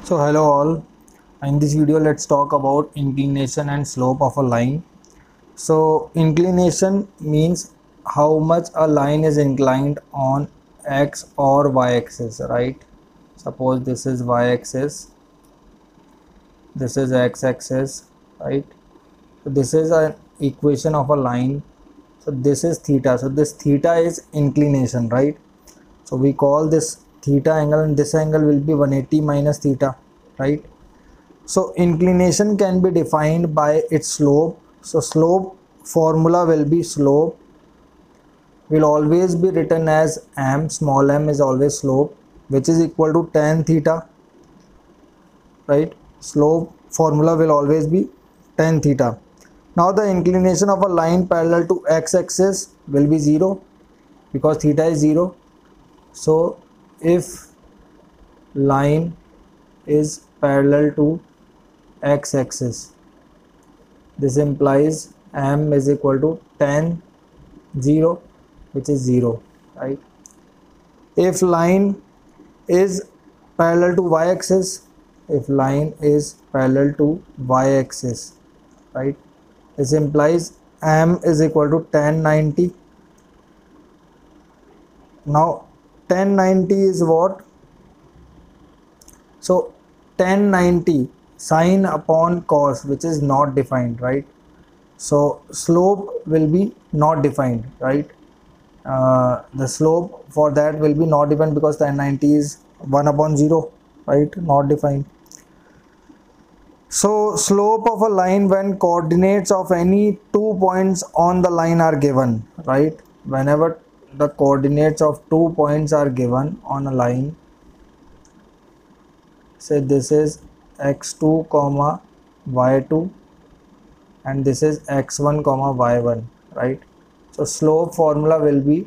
So hello all, in this video let's talk about inclination and slope of a line. So inclination means how much a line is inclined on x or y axis, right? Suppose this is y axis, this is x axis, right? So this is an equation of a line. So this is theta, so this theta is inclination, right? So we call this theta angle and this angle will be 180 minus theta, right? So inclination can be defined by its slope. So slope formula will be slope will always be written as m, small m is always slope, which is equal to tan theta, right? Slope formula will always be tan theta. Now the inclination of a line parallel to x axis will be 0 because theta is 0. So if line is parallel to x axis, this implies m is equal to tan 0, which is 0, right? If line is parallel to y axis, if line is parallel to y axis, right, this implies m is equal to tan 90. Now tan 90 is what? So tan 90 sine upon cos, which is not defined, right? So slope will be not defined, right? The slope for that will be not defined because tan 90 is 1 upon 0, right? Not defined. So slope of a line when coordinates of any 2 points on the line are given, right? Whenever the coordinates of 2 points are given on a line, say this is x2 comma y2 and this is x1 comma y1, right? So slope formula will be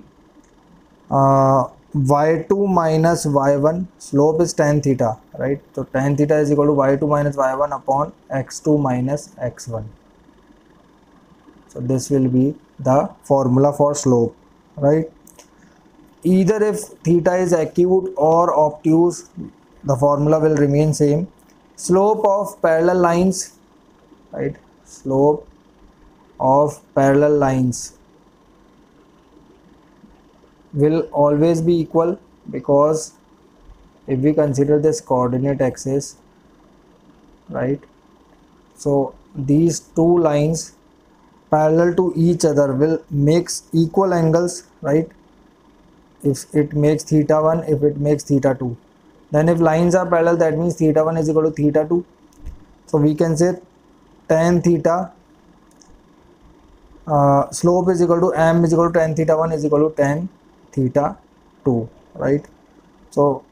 y2 minus y1, slope is tan theta, right? So tan theta is equal to y2 minus y1 upon x2 minus x1. So this will be the formula for slope, right? Either if theta is acute or obtuse, the formula will remain same. Slope of parallel lines, right? Slope of parallel lines will always be equal because if we consider this coordinate axis, right, so these two lines parallel to each other will makes equal angles, right? If it makes theta 1, if it makes theta 2, then if lines are parallel, that means theta 1 is equal to theta 2. So we can say tan theta slope is equal to m is equal to tan theta 1 is equal to tan theta 2, right? So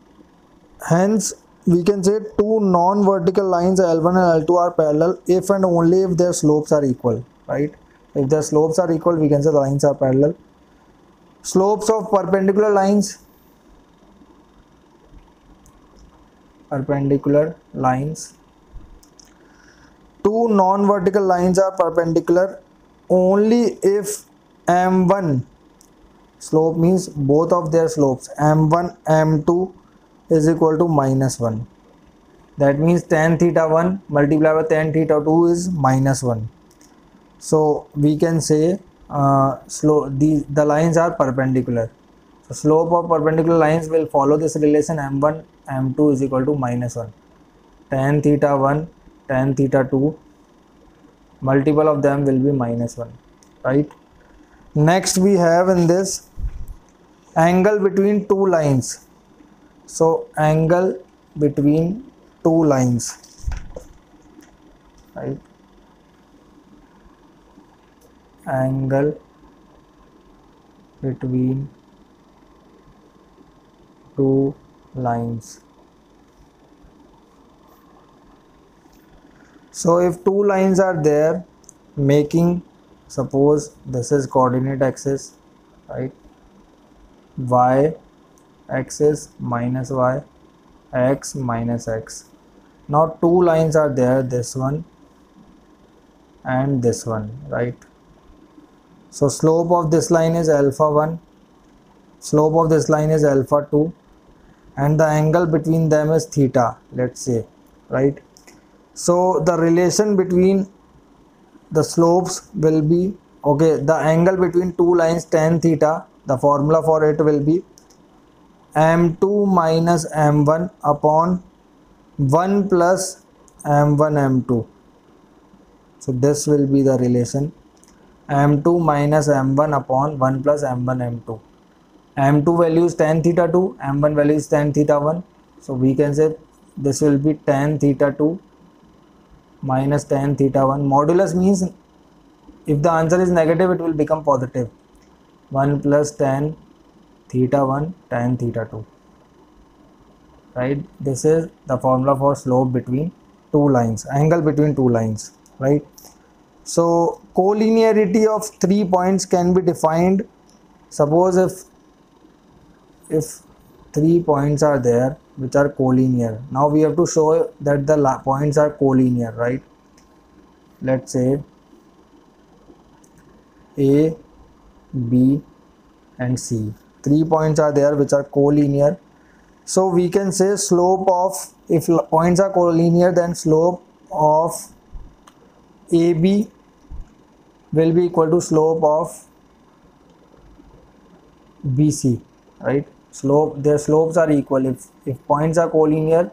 hence we can say two non-vertical lines L1 and L2 are parallel if and only if their slopes are equal, right? If their slopes are equal, we can say the lines are parallel. Slopes of perpendicular lines, two non-vertical lines are perpendicular only if m1 slope means both of their slopes m1 m2 is equal to minus 1. That means tan theta 1 multiplied by tan theta 2 is minus 1. So we can say the lines are perpendicular. So slope of perpendicular lines will follow this relation m1 m2 is equal to minus 1. Tan theta 1 tan theta 2, multiple of them will be minus 1, right? Next we have in this angle between two lines. So angle between two lines, right? Angle between two lines. So if two lines are there making, suppose this is coordinate axis, right? Y axis minus y, x minus x. Now two lines are there, this one and this one, right? So slope of this line is alpha 1, slope of this line is alpha 2, and the angle between them is theta, let's say. right? So the relation between the slopes will be, okay, the angle between two lines tan theta, the formula for it will be m2 minus m1 upon 1 plus m1 m2. So this will be the relation, m2 minus m1 upon 1 plus m1 m2. m2 value is tan theta 2, m1 value is tan theta 1. So we can say this will be tan theta 2 minus tan theta 1. Modulus means if the answer is negative, it will become positive. 1 plus tan theta 1 tan theta 2. Right? This is the formula for slope between two lines, angle between two lines. Right? So collinearity of 3 points can be defined. Suppose if 3 points are there which are collinear. Now we have to show that the points are collinear, right? Let's say A, B and C. 3 points are there which are collinear. So we can say slope of, if points are collinear, then slope of AB will be equal to slope of BC, right? Their slopes are equal. If points are collinear,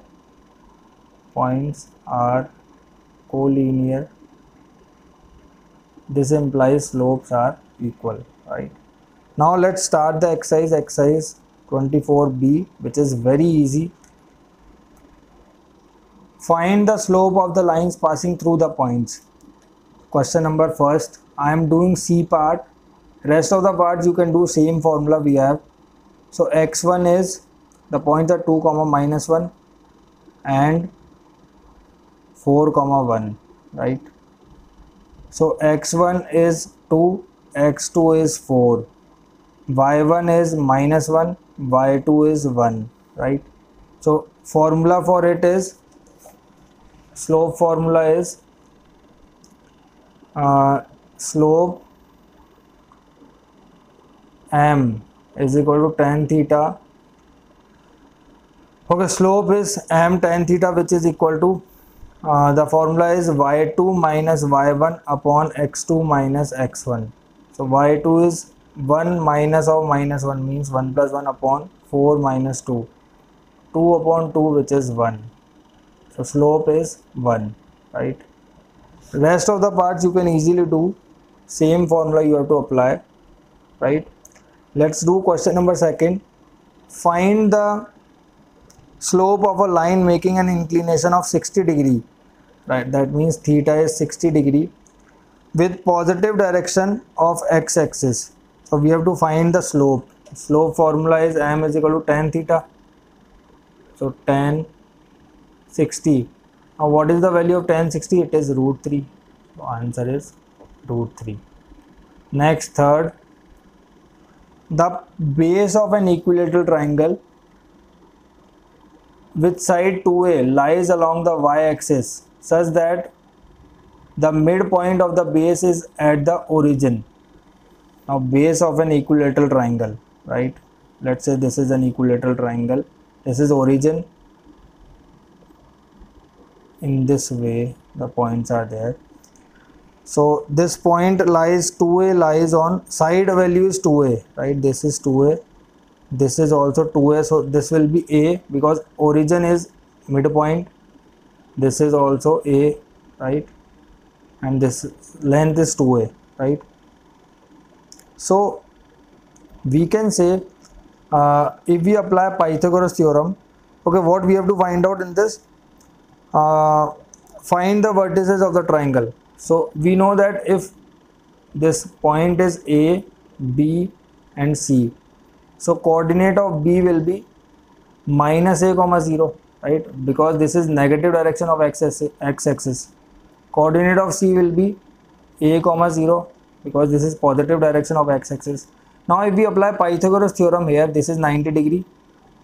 this implies slopes are equal, right? Now let's start the exercise 24b, which is very easy. Find the slope of the lines passing through the points. Question number first, I am doing C part. Rest of the parts you can do same formula we have. So x1 is, the points are 2 comma minus 1 and 4 comma 1, right? So x1 is 2, x2 is 4, y1 is minus 1, y2 is 1, right? So formula for it is, slope formula is slope m is equal to tan theta. Okay, slope is m tan theta, which is equal to the formula is y2 minus y1 upon x2 minus x1. So y2 is 1 minus of minus 1 means 1 plus 1 upon 4 minus 2. 2 upon 2, which is 1. So slope is 1, right? Rest of the parts you can easily do. Same formula you have to apply, right? Let's do question number second. Find the slope of a line making an inclination of 60 degree, right? That means theta is 60 degree with positive direction of x-axis. So we have to find the slope. Slope formula is m is equal to tan theta. So tan 60. Now what is the value of tan 60? It is root 3. So answer is root 3. Next, third, the base of an equilateral triangle with side 2a lies along the y-axis such that the midpoint of the base is at the origin. Now base of an equilateral triangle, right? Let's say this is an equilateral triangle. This is origin. In this way the points are there. So this point lies 2a lies on, side value is 2a, right? This is 2a, this is also 2a, so this will be a because origin is midpoint. This is also a, right? And this length is 2a, right? So we can say if we apply Pythagoras theorem, okay, what we have to find out in this, find the vertices of the triangle. So we know that if this point is A, B and C, so coordinate of B will be minus a comma 0, right? Because this is negative direction of x-axis. Coordinate of C will be a comma 0 because this is positive direction of x-axis. Now if we apply Pythagoras theorem here, this is 90 degree.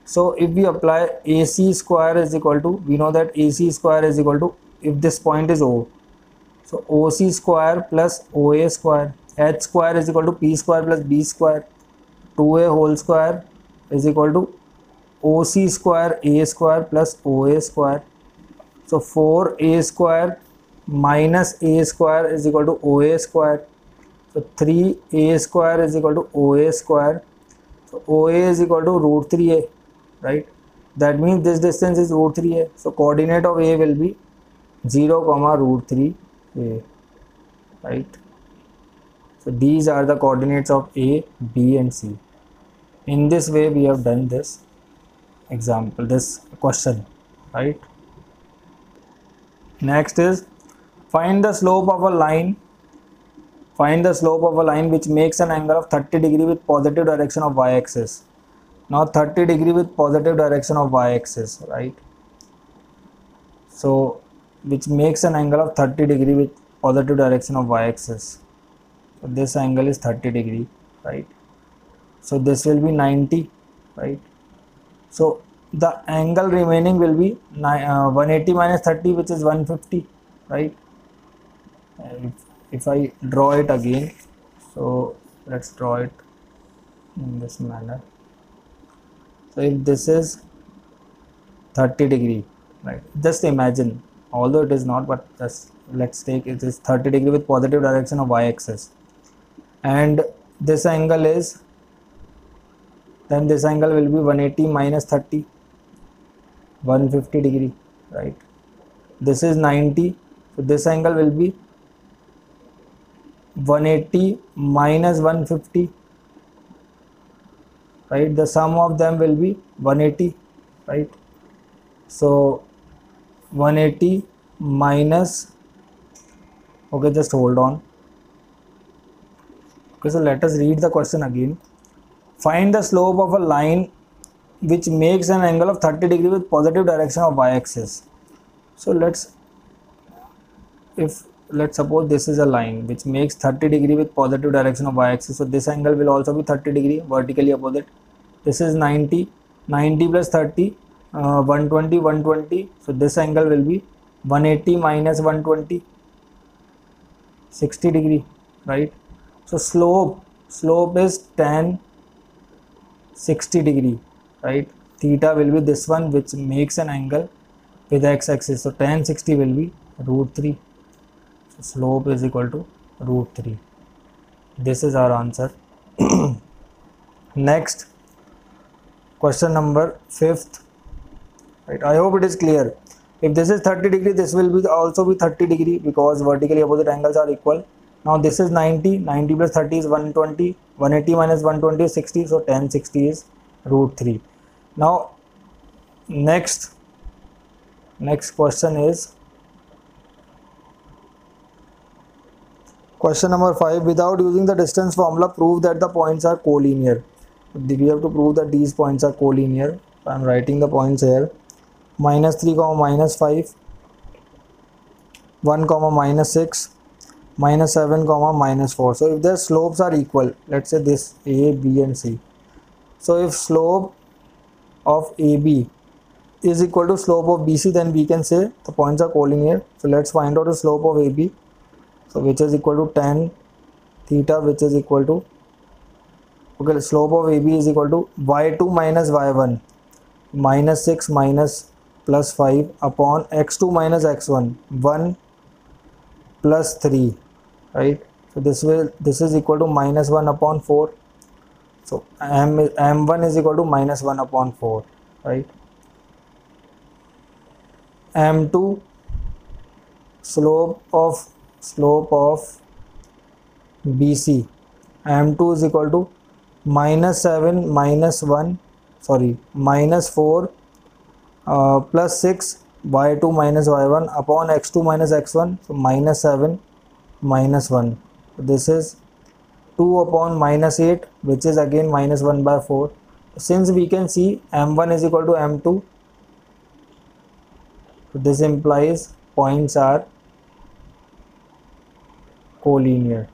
So if we apply AC square is equal to, we know that AC square is equal to, if this point is O, so OC square plus OA square, H square is equal to P square plus B square, 2A whole square is equal to OC square A square plus OA square. So 4a square minus a square is equal to OA square. So 3a square is equal to OA square. So OA is equal to root 3a, right? That means this distance is root 3a. So coordinate of a will be 0 comma root 3a, right? So these are the coordinates of a, b and c. In this way we have done this example, this question, right? Next is find the slope of a line. Find the slope of a line which makes an angle of 30 degree with positive direction of y-axis. Now 30 degree with positive direction of y-axis, right? So which makes an angle of 30 degree with positive direction of y-axis. So this angle is 30 degree, right? So this will be 90, right? So the angle remaining will be 180 minus 30, which is 150, right? If I draw it again, so let's draw it in this manner. So if this is 30 degree, right, just imagine, although it is not, but just let's take it is 30 degree with positive direction of y-axis, and this angle is, then this angle will be 180 minus 30, 150 degree, right? This is 90, so this angle will be 180 minus 150, right? The sum of them will be 180, right? So 180 minus, okay, just hold on. Okay, so let us read the question again. Find the slope of a line which makes an angle of 30 degree with positive direction of y-axis. So let's suppose this is a line which makes 30 degree with positive direction of y-axis. So this angle will also be 30 degree vertically opposite. This is 90 plus 30, 120, 120. So this angle will be 180 minus 120, 60 degree, right? So slope is tan 60 degree, right? Theta will be this one which makes an angle with the x-axis. So tan 60 will be root 3. So slope is equal to root 3. This is our answer. Next, question number 5th, right? I hope it is clear. If this is 30 degree, this will be also be 30 degree because vertically opposite angles are equal. Now this is 90 plus 30 is 120, 180 minus 120 is 60, so tan 60 is root 3. Now next question is question number 5. Without using the distance formula, prove that the points are collinear. We have to prove that these points are collinear. I am writing the points here. Minus 3 comma minus 5, 1 comma minus 6, minus 7 comma minus 4. So if their slopes are equal, let's say this A, B and C. So if slope of AB is equal to slope of BC, then we can say the points are collinear. So let's find out the slope of AB. So which is equal to tan theta, which is equal to, okay, slope of AB is equal to y2 minus y1, minus 6 minus plus 5 upon x2 minus x1, 1 plus 3, right? So this is equal to minus 1 upon 4. So m1 is equal to minus 1 upon 4, right? m2 slope of BC, m2 is equal to minus 7 minus 1, sorry, minus 4 plus 6 y2 minus y1 upon x2 minus x1, so minus 7 minus 1. So this is 2 upon minus 8, which is again minus 1 by 4. Since we can see m1 is equal to m2, so this implies points are collinear.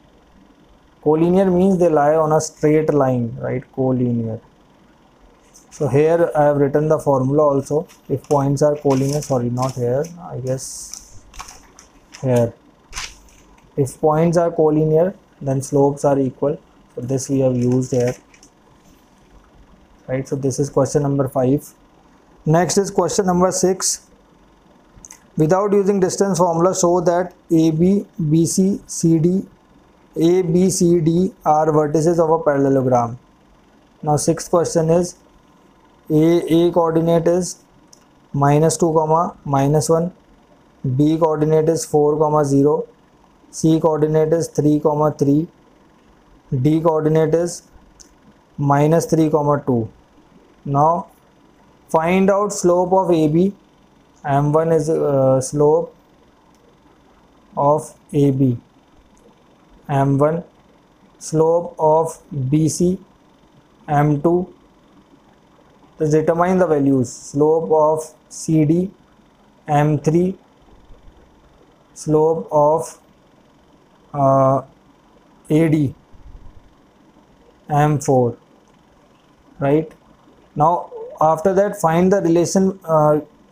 Collinear means they lie on a straight line, right? Collinear. So here I have written the formula also. If points are collinear, sorry, not here, I guess here. If points are collinear, then slopes are equal. So this we have used here, right? So this is question number 5. Next is question number 6. Without using distance formula, show that AB, BC, CD, A, B, C, D are vertices of a parallelogram. Now sixth question is A coordinate is -2, -1. B coordinate is 4, 0. C coordinate is 3, 3. D coordinate is -3, 2. Now find out slope of AB. M1 is slope of AB. M1 slope of BC. M2. Let's determine the values. Slope of CD. M3 slope of AD. M4, right? Now after that, find the relation.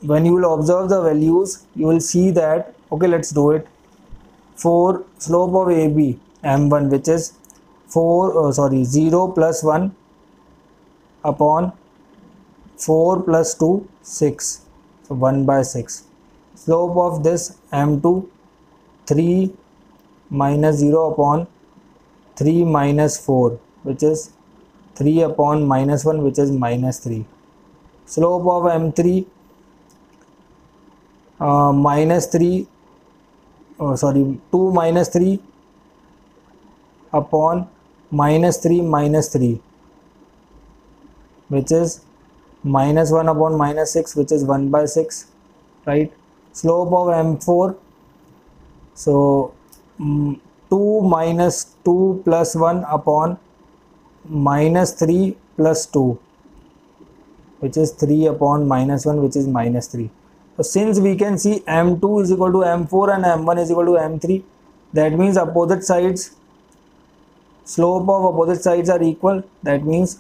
When you will observe the values, you will see that, okay, let's do it. For slope of AB, M1, which is 0 plus 1 upon 4 plus 2, 6, so 1/6. Slope of this M2, 3 minus 0 upon 3 minus 4, which is 3 upon -1, which is -3. Slope of M3, -3, 2 minus 3 upon -3 minus 3, which is -1 upon -6, which is 1/6, right? Slope of M4, so 2 minus 2 plus 1 upon -3 plus 2, which is 3 upon -1, which is -3. So since we can see M2 is equal to M4 and M1 is equal to M3, that means opposite sides, slope of opposite sides are equal. That means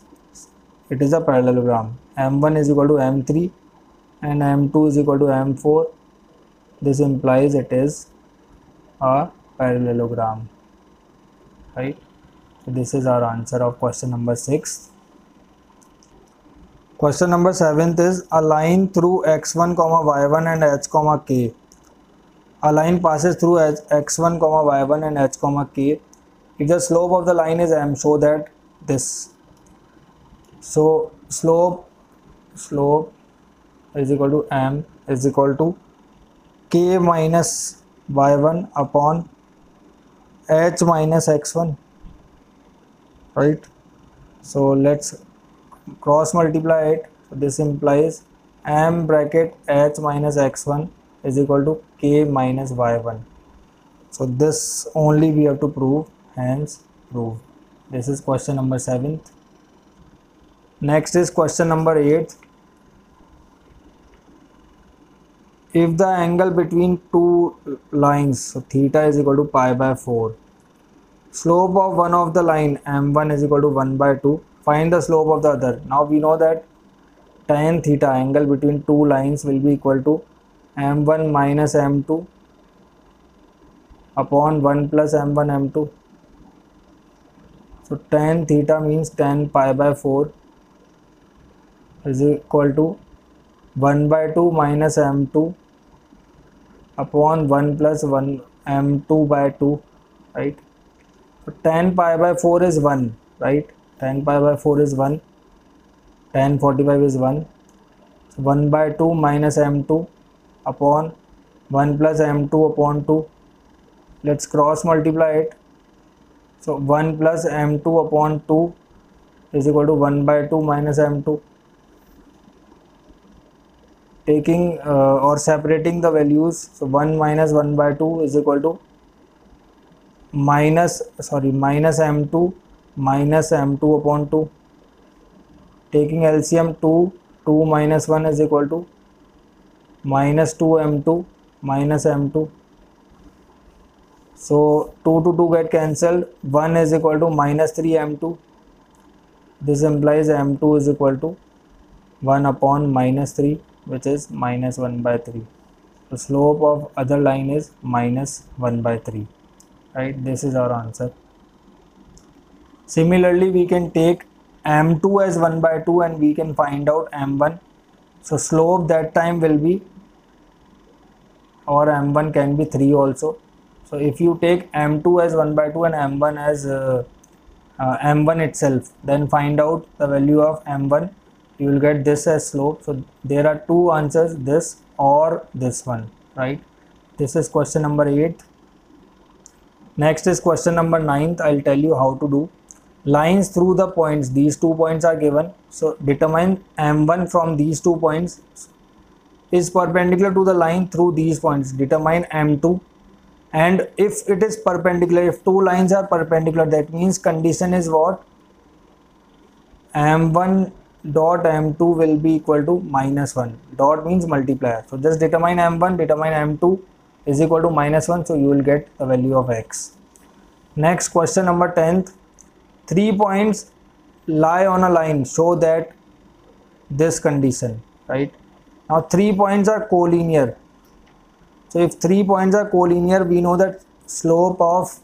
it is a parallelogram. M1 is equal to M3 and M2 is equal to M4. This implies it is a parallelogram, right? So this is our answer of question number 6. Question number 7 is a line through x1, y1 and h, k. A line passes through x1, y1 and h, k. If the slope of the line is m, show that this. So slope is equal to m is equal to k minus y1 upon h minus x1, right? So let's cross multiply it. So this implies m bracket h minus x1 is equal to k minus y1. So this only we have to prove, hence prove. This is question number 7. Next is question number 8. If the angle between two lines, so theta is equal to pi/4, slope of one of the line m1 is equal to 1/2, find the slope of the other. Now we know that tan theta, angle between two lines, will be equal to m1 minus m2 upon 1 plus m1 m2. So tan theta means tan pi/4 is equal to 1/2 minus m2 upon 1 plus 1 m2/2, right? So tan pi/4 is 1, right? Tan pi/4 is 1, tan 45 is 1. So 1/2 minus m2 upon 1 plus m2 upon 2. Let's cross multiply it. So 1 plus m2 upon 2 is equal to 1/2 minus m2. Taking or separating the values, so 1 minus 1/2 is equal to minus m2 minus m2 upon 2. Taking LCM, 2 minus 1 is equal to minus 2 m2 minus m2. So 2 to 2 get cancelled, 1 is equal to minus 3 m2. This implies m2 is equal to 1 upon minus 3, which is minus 1/3. The slope of other line is minus 1/3, right? This is our answer. Similarly, we can take m2 as 1/2 and we can find out m1. So slope that time will be or m1 can be 3 also. So if you take m2 as 1 by 2 and m1 as m1 itself, then find out the value of m1. You will get this as slope. So there are two answers, this or this one, right? This is question number 8. Next is question number 9. I'll tell you how to do. Lines through the points, these 2 points are given. So determine m1 from these 2 points is perpendicular to the line through these points. Determine m2, and if it is perpendicular, if two lines are perpendicular, that means condition is what? m1 dot m2 will be equal to -1. Dot means multiplier. So just determine m1, determine m2 is equal to -1. So you will get the value of x. Next, question number 10th. 3 points lie on a line, show that this condition, right? Now 3 points are collinear. So if 3 points are collinear, we know that slope of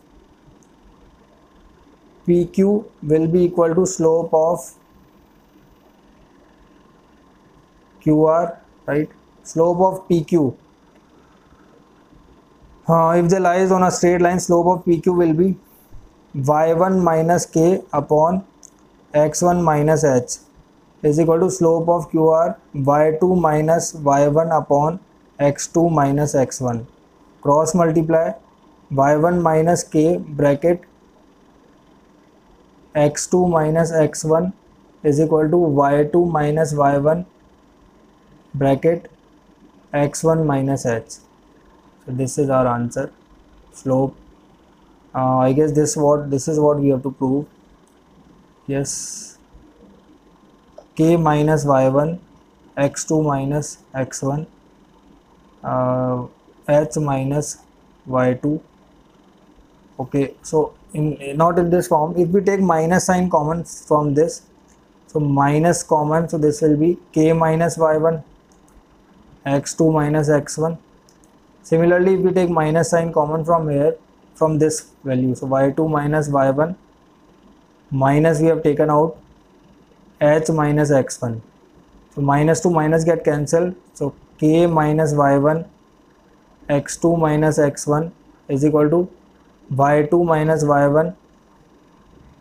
PQ will be equal to slope of QR, right? Slope of PQ. If the lie is on a straight line, slope of PQ will be y1 minus k upon x1 minus h is equal to slope of QR y2 minus y1 upon x2 minus x1. Cross multiply y1 minus k bracket x2 minus x1 is equal to y2 minus y1 bracket x1 minus h. So this is our answer. Slope. I guess this is what we have to prove. Yes. K minus y1, x2 minus x1, h minus y2. Okay, so not in this form. If we take minus sign common from this, so minus common, so this will be k minus y1, x2 minus x1. Similarly, if we take minus sign common from here, from this value, so y2 minus y1, minus we have taken out h minus x1. So minus to minus get cancelled. So k minus y1, x2 minus x1 is equal to y2 minus y1,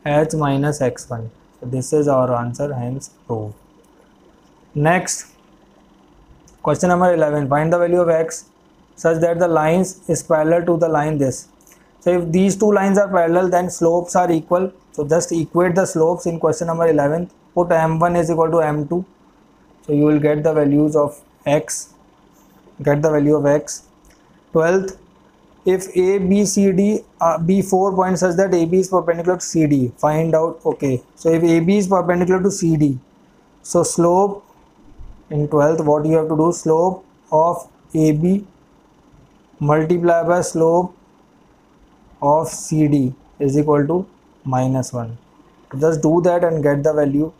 h minus x1. So this is our answer, hence proved. Next, question number 11. Find the value of x such that the lines is parallel to the line this. So if these two lines are parallel, then slopes are equal. So just equate the slopes in question number 11. Put m1 is equal to m2. So you will get the values of x. Get the value of x. 12th, if a, b, c, d be 4 points such that ab is perpendicular to cd, find out. Okay, so if ab is perpendicular to cd, so slope in 12th, what you have to do, slope of ab multiply by slope of CD is equal to -1. Just do that and get the value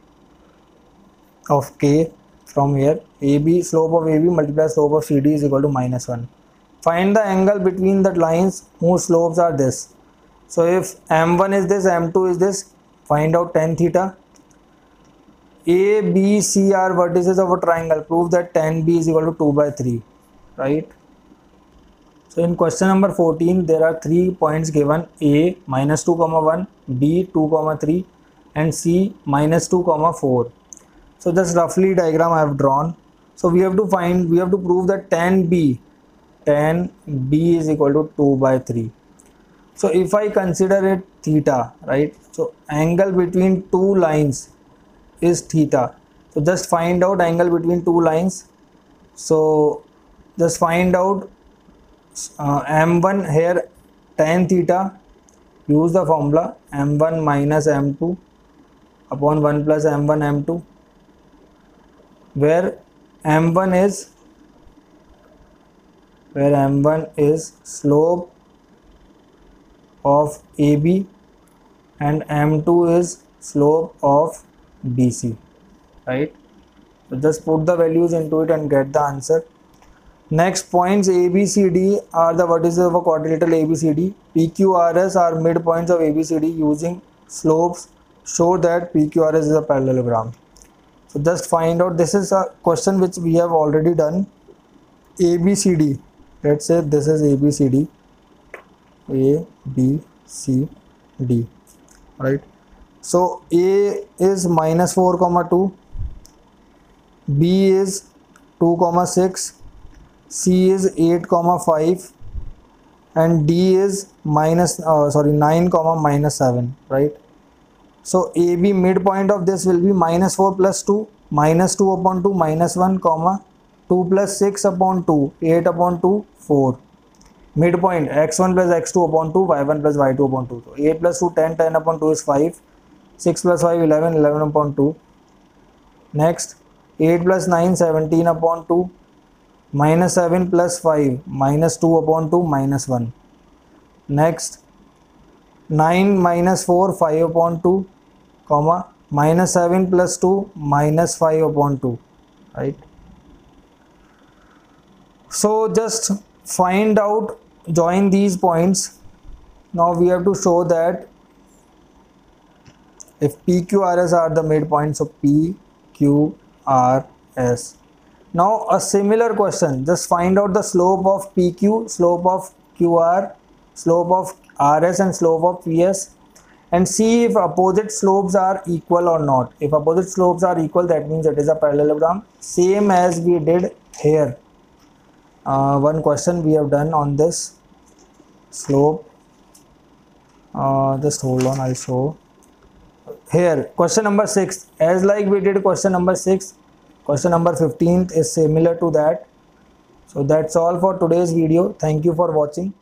of K from here. AB, slope of AB multiply slope of CD is equal to -1. Find the angle between the lines whose slopes are this. So if M1 is this, M2 is this, find out tan theta. A, B, C are vertices of a triangle. Prove that tan B is equal to 2 by 3, right? So in question number 14, there are 3 points given: A -2, 1, B 2, 3, and C -2, 4. So just roughly diagram I have drawn. So we have to prove that tan B is equal to 2 by 3. So if I consider it theta, right? So angle between two lines is theta. So just find out angle between two lines. So just find out m1 here, tan theta. Use the formula m1 minus m2 upon 1 plus m1 m2, where m1 is slope of AB and m2 is slope of BC, right? So just put the values into it and get the answer. Next, points ABCD are the vertices of a quadrilateral ABCD. PQRS are midpoints of ABCD. Using slopes, show that PQRS is a parallelogram. So just find out, this is a question which we have already done. ABCD, Let's say this is ABCD, A B C D, right? So A is -4, 2, B is 2, 6, C is 8, 5, and D is 9, -7, right? So AB midpoint of this will be -4 plus 2, -2 upon 2, -1, 2 plus 6 upon 2, 8 upon 2, 4. Midpoint x1 plus x2 upon 2, y1 plus y2 upon 2. So 8 plus 2, 10, 10 upon 2 is 5. 6 plus 5, 11, 11 upon 2. Next, 8 plus 9, 17 upon 2. -7 plus 5, -2 upon 2, -1. Next, 9 minus 4, 5 upon 2, comma, -7 plus 2, -5 upon 2, right? So just find out, join these points. Now we have to show that if PQRS are the midpoint, so PQRS. Now a similar question, just find out the slope of PQ, slope of QR, slope of RS and slope of PS, and see if opposite slopes are equal or not. If opposite slopes are equal, that means it is a parallelogram, same as we did here. One question we have done on this slope. Just hold on, I'll show. Here, question number 6, as like we did question number 6, question number 15 is similar to that. So that's all for today's video. Thank you for watching.